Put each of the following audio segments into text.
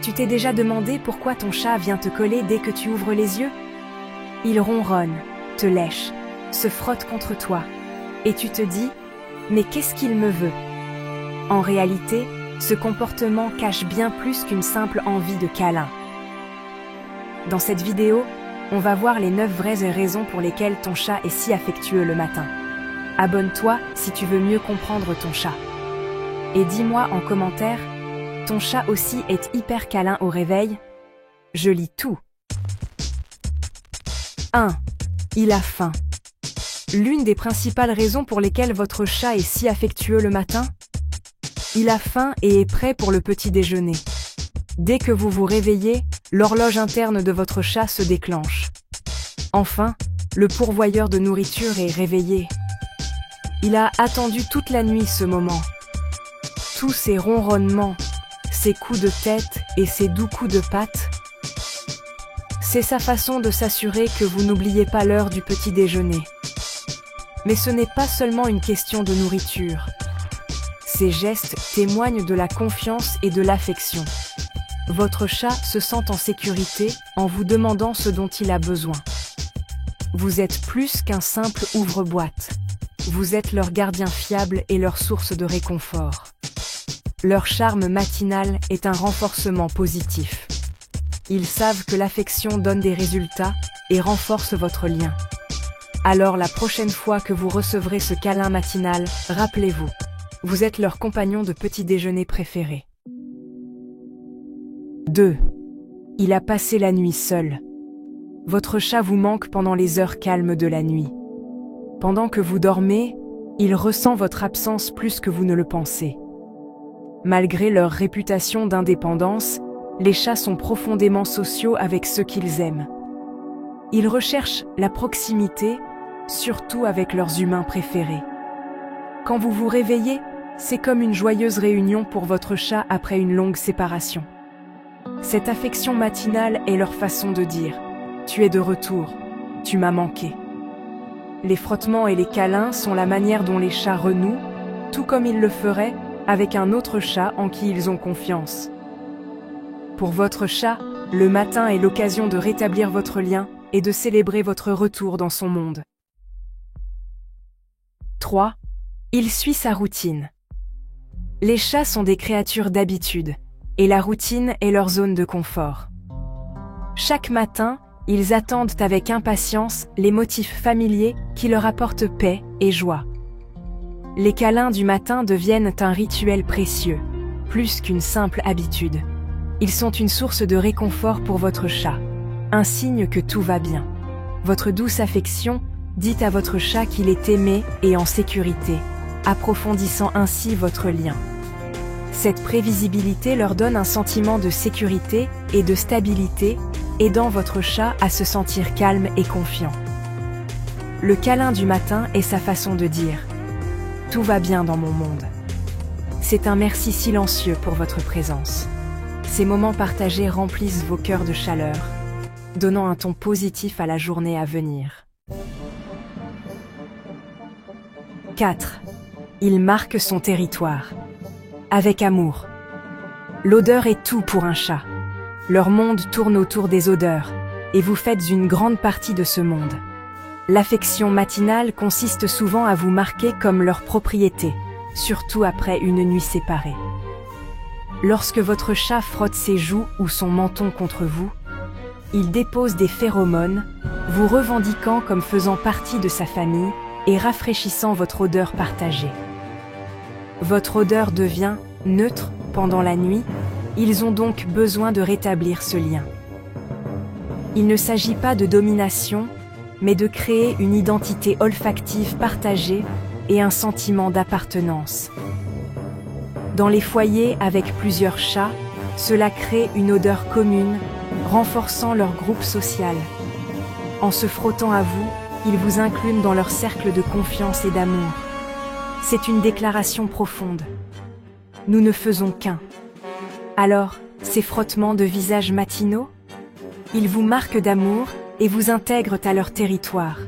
Tu t'es déjà demandé pourquoi ton chat vient te coller dès que tu ouvres les yeux? Il ronronne, te lèche, se frotte contre toi. Et tu te dis, mais qu'est-ce qu'il me veut? En réalité, ce comportement cache bien plus qu'une simple envie de câlin. Dans cette vidéo, on va voir les 9 vraies raisons pour lesquelles ton chat est si affectueux le matin. Abonne-toi si tu veux mieux comprendre ton chat. Et dis-moi en commentaire, ton chat aussi est hyper câlin au réveil? Je lis tout. 1. Il a faim. L'une des principales raisons pour lesquelles votre chat est si affectueux le matin? Il a faim et est prêt pour le petit déjeuner. Dès que vous vous réveillez, l'horloge interne de votre chat se déclenche. Enfin, le pourvoyeur de nourriture est réveillé. Il a attendu toute la nuit ce moment. Tous ces ronronnements, ces coups de tête et ces doux coups de patte, c'est sa façon de s'assurer que vous n'oubliez pas l'heure du petit déjeuner. Mais ce n'est pas seulement une question de nourriture. Ces gestes témoignent de la confiance et de l'affection. Votre chat se sent en sécurité en vous demandant ce dont il a besoin. Vous êtes plus qu'un simple ouvre-boîte. Vous êtes leur gardien fiable et leur source de réconfort. Leur charme matinal est un renforcement positif. Ils savent que l'affection donne des résultats et renforce votre lien. Alors la prochaine fois que vous recevrez ce câlin matinal, rappelez-vous, vous êtes leur compagnon de petit déjeuner préféré. 2. Il a passé la nuit seul. Votre chat vous manque pendant les heures calmes de la nuit. Pendant que vous dormez, il ressent votre absence plus que vous ne le pensez. Malgré leur réputation d'indépendance, les chats sont profondément sociaux avec ceux qu'ils aiment. Ils recherchent la proximité, surtout avec leurs humains préférés. Quand vous vous réveillez, c'est comme une joyeuse réunion pour votre chat après une longue séparation. Cette affection matinale est leur façon de dire « Tu es de retour, tu m'as manqué ». Les frottements et les câlins sont la manière dont les chats renouent, tout comme ils le feraient avec un autre chat en qui ils ont confiance. Pour votre chat, le matin est l'occasion de rétablir votre lien et de célébrer votre retour dans son monde. 3. Il suit sa routine. Les chats sont des créatures d'habitude, et la routine est leur zone de confort. Chaque matin, ils attendent avec impatience les motifs familiers qui leur apportent paix et joie. Les câlins du matin deviennent un rituel précieux, plus qu'une simple habitude. Ils sont une source de réconfort pour votre chat, un signe que tout va bien. Votre douce affection dit à votre chat qu'il est aimé et en sécurité, approfondissant ainsi votre lien. Cette prévisibilité leur donne un sentiment de sécurité et de stabilité, aidant votre chat à se sentir calme et confiant. Le câlin du matin est sa façon de dire « Tout va bien dans mon monde ». C'est un merci silencieux pour votre présence. Ces moments partagés remplissent vos cœurs de chaleur, donnant un ton positif à la journée à venir. 4. Il marque son territoire. Avec amour. L'odeur est tout pour un chat. Leur monde tourne autour des odeurs, et vous faites une grande partie de ce monde. L'affection matinale consiste souvent à vous marquer comme leur propriété, surtout après une nuit séparée. Lorsque votre chat frotte ses joues ou son menton contre vous, il dépose des phéromones, vous revendiquant comme faisant partie de sa famille et rafraîchissant votre odeur partagée. Votre odeur devient neutre pendant la nuit, ils ont donc besoin de rétablir ce lien. Il ne s'agit pas de domination, mais de créer une identité olfactive partagée et un sentiment d'appartenance. Dans les foyers avec plusieurs chats, cela crée une odeur commune, renforçant leur groupe social. En se frottant à vous, ils vous incluent dans leur cercle de confiance et d'amour. C'est une déclaration profonde. Nous ne faisons qu'un. Alors, ces frottements de visage matinaux? Ils vous marquent d'amour et vous intègrent à leur territoire.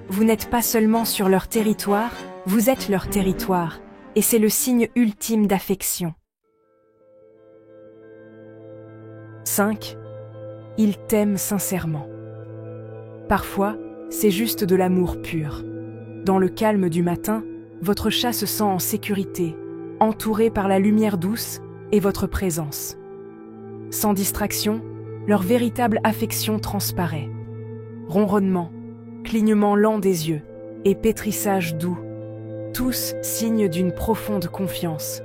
Vous n'êtes pas seulement sur leur territoire, vous êtes leur territoire, et c'est le signe ultime d'affection. 5. Il t'aime sincèrement. Parfois, c'est juste de l'amour pur. Dans le calme du matin, votre chat se sent en sécurité, entouré par la lumière douce et votre présence. Sans distraction, leur véritable affection transparaît. Ronronnement, clignement lent des yeux et pétrissage doux, tous signes d'une profonde confiance.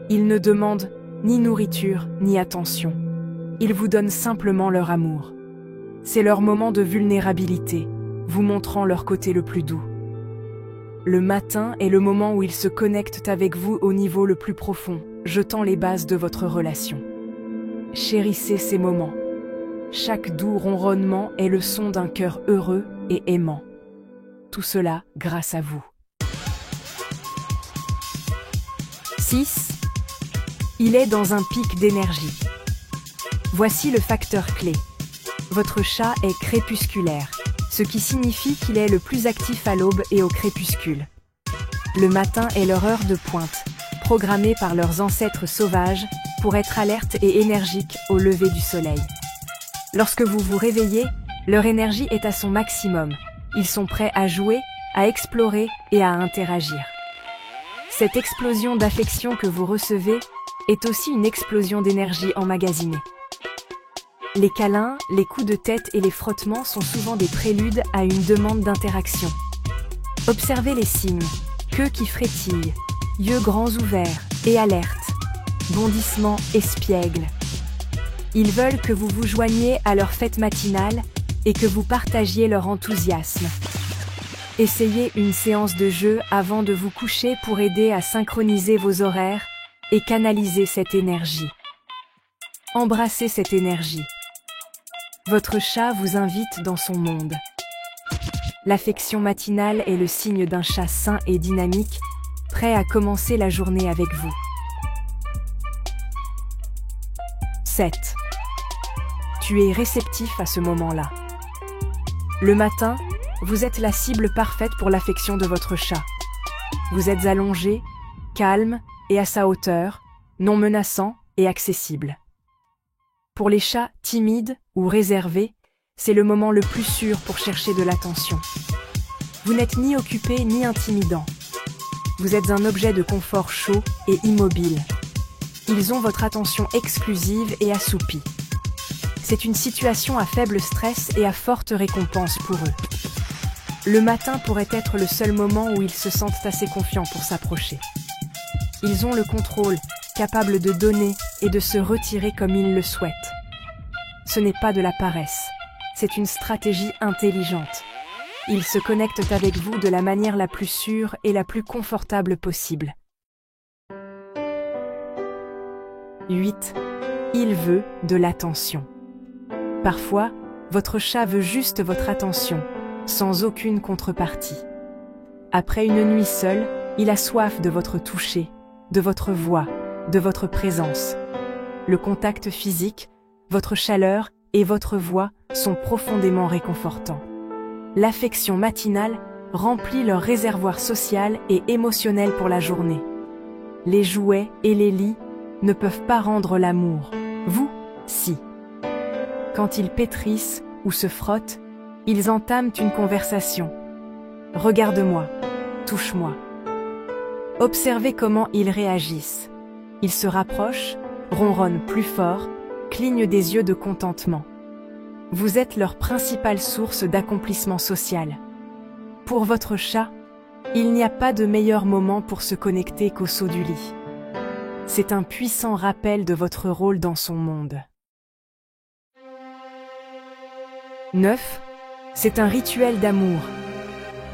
Ils ne demandent ni nourriture ni attention. Ils vous donnent simplement leur amour. C'est leur moment de vulnérabilité, vous montrant leur côté le plus doux. Le matin est le moment où ils se connectent avec vous au niveau le plus profond, jetant les bases de votre relation. Chérissez ces moments. Chaque doux ronronnement est le son d'un cœur heureux et aimant. Tout cela grâce à vous. 6. Il est dans un pic d'énergie. Voici le facteur clé. Votre chat est crépusculaire, ce qui signifie qu'il est le plus actif à l'aube et au crépuscule. Le matin est leur heure de pointe, programmée par leurs ancêtres sauvages pour être alertes et énergiques au lever du soleil. Lorsque vous vous réveillez, leur énergie est à son maximum. Ils sont prêts à jouer, à explorer et à interagir. Cette explosion d'affection que vous recevez est aussi une explosion d'énergie emmagasinée. Les câlins, les coups de tête et les frottements sont souvent des préludes à une demande d'interaction. Observez les signes, queue qui frétille, yeux grands ouverts et alertes, bondissements espiègles. Ils veulent que vous vous joigniez à leur fête matinale et que vous partagiez leur enthousiasme. Essayez une séance de jeu avant de vous coucher pour aider à synchroniser vos horaires et canaliser cette énergie. Embrassez cette énergie. Votre chat vous invite dans son monde. L'affection matinale est le signe d'un chat sain et dynamique, prêt à commencer la journée avec vous. 7. Tu es réceptif à ce moment-là. Le matin, vous êtes la cible parfaite pour l'affection de votre chat. Vous êtes allongé, calme et à sa hauteur, non menaçant et accessible. Pour les chats timides ou réservés, c'est le moment le plus sûr pour chercher de l'attention. Vous n'êtes ni occupé ni intimidant. Vous êtes un objet de confort chaud et immobile. Ils ont votre attention exclusive et assoupie. C'est une situation à faible stress et à forte récompense pour eux. Le matin pourrait être le seul moment où ils se sentent assez confiants pour s'approcher. Ils ont le contrôle, capables de donner et de se retirer comme ils le souhaitent. Ce n'est pas de la paresse, c'est une stratégie intelligente. Ils se connectent avec vous de la manière la plus sûre et la plus confortable possible. 8. Il veut de l'attention. Parfois, votre chat veut juste votre attention, sans aucune contrepartie. Après une nuit seule, il a soif de votre toucher, de votre voix, de votre présence. Le contact physique, votre chaleur et votre voix sont profondément réconfortants. L'affection matinale remplit leur réservoir social et émotionnel pour la journée. Les jouets et les lits ne peuvent pas rendre l'amour. Vous, si. Quand ils pétrissent ou se frottent, ils entament une conversation. Regarde-moi, touche-moi. Observez comment ils réagissent. Ils se rapprochent, ronronnent plus fort, clignent des yeux de contentement. Vous êtes leur principale source d'accomplissement social. Pour votre chat, il n'y a pas de meilleur moment pour se connecter qu'au saut du lit. C'est un puissant rappel de votre rôle dans son monde. 9. C'est un rituel d'amour.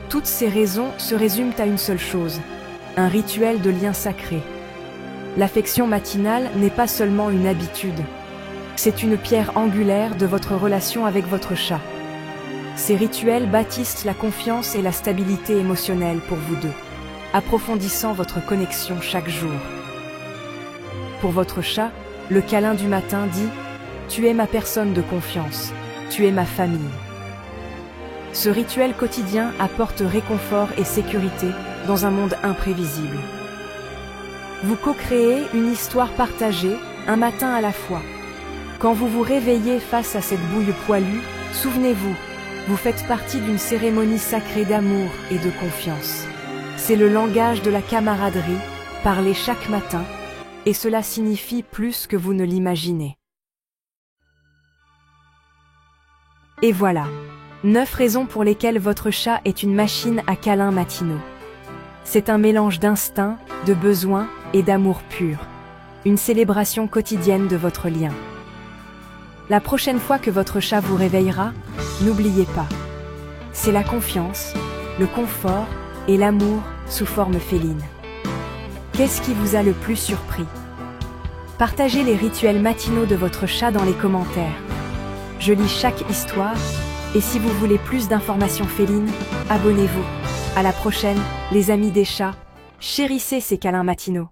Toutes ces raisons se résument à une seule chose, un rituel de lien sacré. L'affection matinale n'est pas seulement une habitude, c'est une pierre angulaire de votre relation avec votre chat. Ces rituels bâtissent la confiance et la stabilité émotionnelle pour vous deux, approfondissant votre connexion chaque jour. Pour votre chat, le câlin du matin dit « Tu es ma personne de confiance, tu es ma famille ». Ce rituel quotidien apporte réconfort et sécurité dans un monde imprévisible. Vous co-créez une histoire partagée, un matin à la fois. Quand vous vous réveillez face à cette bouille poilue, souvenez-vous, vous faites partie d'une cérémonie sacrée d'amour et de confiance. C'est le langage de la camaraderie, parlé chaque matin, et cela signifie plus que vous ne l'imaginez. Et voilà, 9 raisons pour lesquelles votre chat est une machine à câlins matinaux. C'est un mélange d'instinct, de besoin et d'amour pur. Une célébration quotidienne de votre lien. La prochaine fois que votre chat vous réveillera, n'oubliez pas. C'est la confiance, le confort et l'amour sous forme féline. Qu'est-ce qui vous a le plus surpris? Partagez les rituels matinaux de votre chat dans les commentaires. Je lis chaque histoire, et si vous voulez plus d'informations félines, abonnez-vous. À la prochaine, les amis des chats, chérissez ces câlins matinaux.